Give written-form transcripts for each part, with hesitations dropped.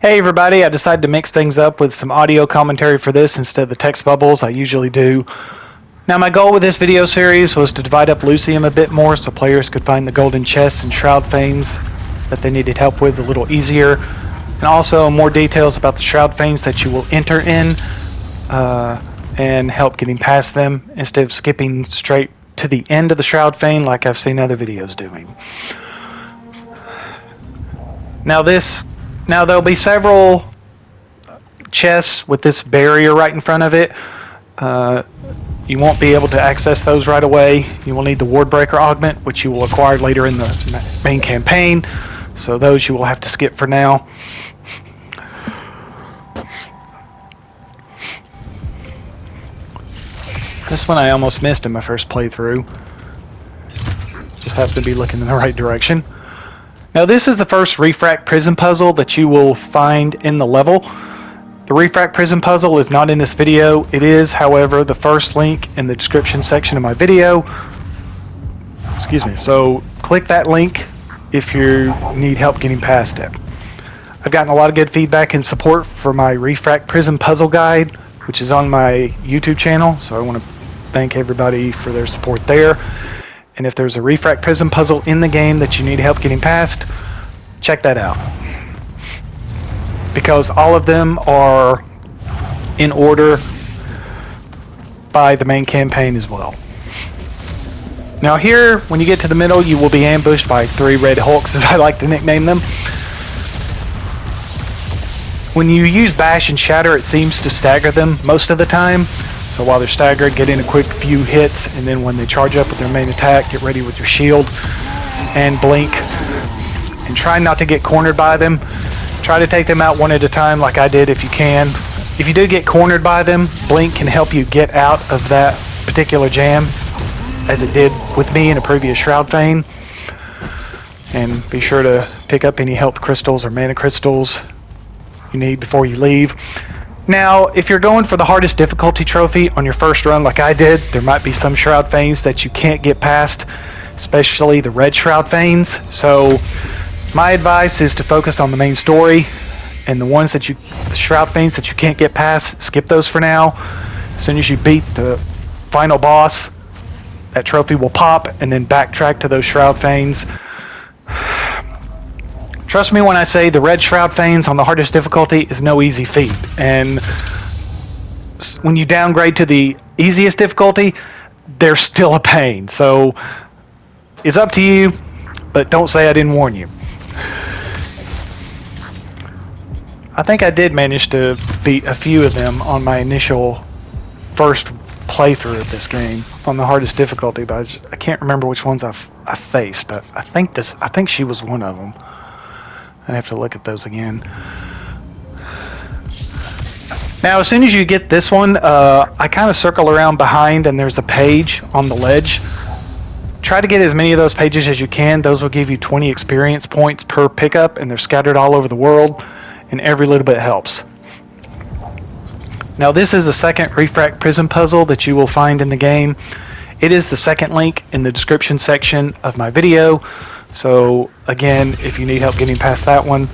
Hey everybody, I decided to mix things up with some audio commentary for this instead of the text bubbles I usually do. Now my goal with this video series was to divide up Lucium a bit more so players could find the golden chests and Shroudfanes that they needed help with a little easier. And also more details about the Shroudfanes that you will enter in and help getting past them instead of skipping straight to the end of the Shroudfane like I've seen other videos doing. Now there'll be several chests with this barrier right in front of it. You won't be able to access those right away. You will need the Wardbreaker augment, which you will acquire later in the main campaign. So those you will have to skip for now. This one I almost missed in my first playthrough. Just have to be looking in the right direction. Now this is the first refract prison puzzle that you will find in the level. The refract prison puzzle is not in this video. It is, however, the first link in the description section of my video. Excuse me. So click that link if you need help getting past it. I've gotten a lot of good feedback and support for my refract prison puzzle guide, which is on my YouTube channel. So I want to thank everybody for their support there. And if there's a refract prison puzzle in the game that you need help getting past, check that out. Because all of them are in order by the main campaign as well. Now here, when you get to the middle, you will be ambushed by 3 red hulks, as I like to nickname them. When you use bash and shatter, it seems to stagger them most of the time. So while they're staggered, get in a quick few hits, and then when they charge up with their main attack, get ready with your shield and blink. And try not to get cornered by them. Try to take them out one at a time like I did if you can. If you do get cornered by them, blink can help you get out of that particular jam, as it did with me in a previous Shroudfane. And be sure to pick up any health crystals or mana crystals you need before you leave. Now, if you're going for the hardest difficulty trophy on your first run like I did, there might be some Shroudfanes that you can't get past, especially the red Shroudfanes. So my advice is to focus on the main story, and the Shroudfanes that you can't get past, skip those for now. As soon as you beat the final boss, that trophy will pop, and then backtrack to those Shroudfanes. Trust me when I say the red Shroudfanes on the hardest difficulty is no easy feat. And when you downgrade to the easiest difficulty, they're still a pain. So it's up to you, but don't say I didn't warn you. I think I did manage to beat a few of them on my initial first playthrough of this game on the hardest difficulty, but I can't remember which ones I faced. But I think she was one of them. I have to look at those again. Now, as soon as you get this one, I kind of circle around behind, and there's a page on the ledge. Try to get as many of those pages as you can. Those will give you 20 experience points per pickup, and they're scattered all over the world, and every little bit helps. Now, this is the second refract prison puzzle that you will find in the game. It is the second link in the description section of my video. So again, if you need help getting past that one,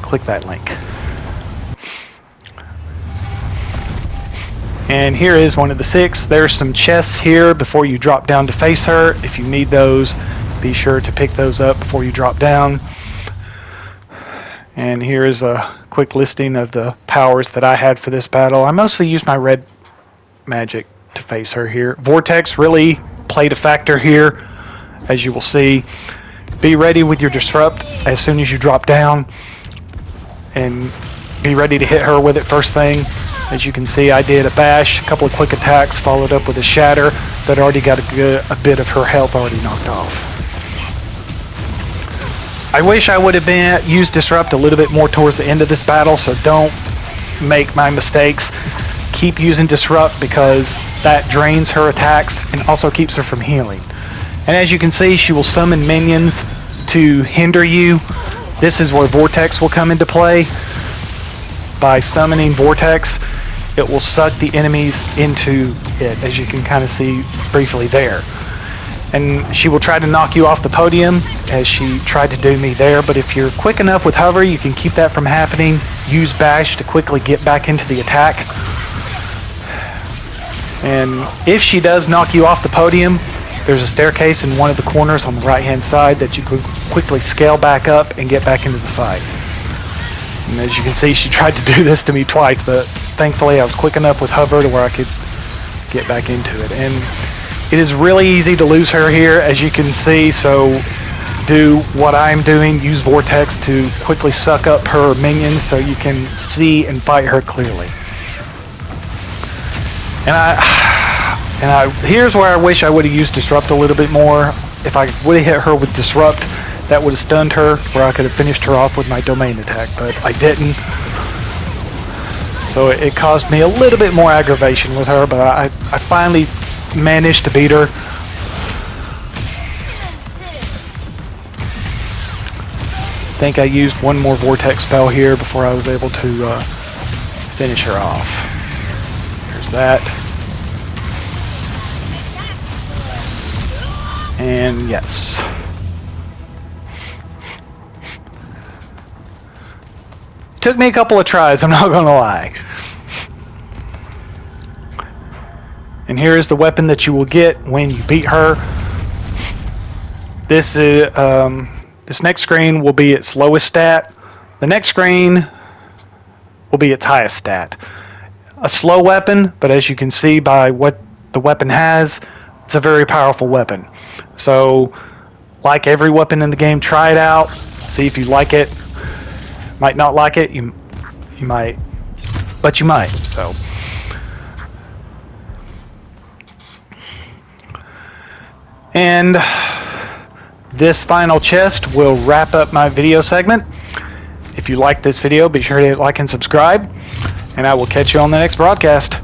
click that link. And here is one of the 6. There's some chests here before you drop down to face her. If you need those, be sure to pick those up before you drop down. And here is a quick listing of the powers that I had for this battle. I mostly used my red magic to face her here. Vortex really played a factor here, as you will see. Be ready with your disrupt as soon as you drop down, and be ready to hit her with it first thing. As you can see, I did a bash, a couple of quick attacks, followed up with a shatter that already got a bit of her health already knocked off. I wish I would have used disrupt a little bit more towards the end of this battle, so don't make my mistakes. Keep using disrupt because that drains her attacks and also keeps her from healing. And as you can see, she will summon minions to hinder you. This is where Vortex will come into play. By summoning Vortex, it will suck the enemies into it, as you can kind of see briefly there. and she will try to knock you off the podium, as she tried to do me there. But if you're quick enough with hover, you can keep that from happening. Use bash to quickly get back into the attack. And if she does knock you off the podium, there's a staircase in one of the corners on the right hand side that you could quickly scale back up and get back into the fight. And as you can see, she tried to do this to me twice, but thankfully I was quick enough with hover to where I could get back into it. And it is really easy to lose her here, as you can see, so do what I'm doing. Use Vortex to quickly suck up her minions so you can see and fight her clearly. And here's where I wish I would have used Disrupt a little bit more. If I would have hit her with Disrupt, that would have stunned her, where I could have finished her off with my domain attack, but I didn't. So it caused me a little bit more aggravation with her, but I finally managed to beat her. I think I used one more Vortex spell here before I was able to finish her off. There's that. And yes. Took me a couple of tries, I'm not gonna lie. And here is the weapon that you will get when you beat her. This is this next screen will be its lowest stat. The next screen will be its highest stat. A slow weapon, but as you can see by what the weapon has, it's a very powerful weapon. So, like every weapon in the game, try it out. See if you like it. Might not like it. You might, but you might. So, and this final chest will wrap up my video segment. If you like this video, be sure to hit like and subscribe, and I will catch you on the next broadcast.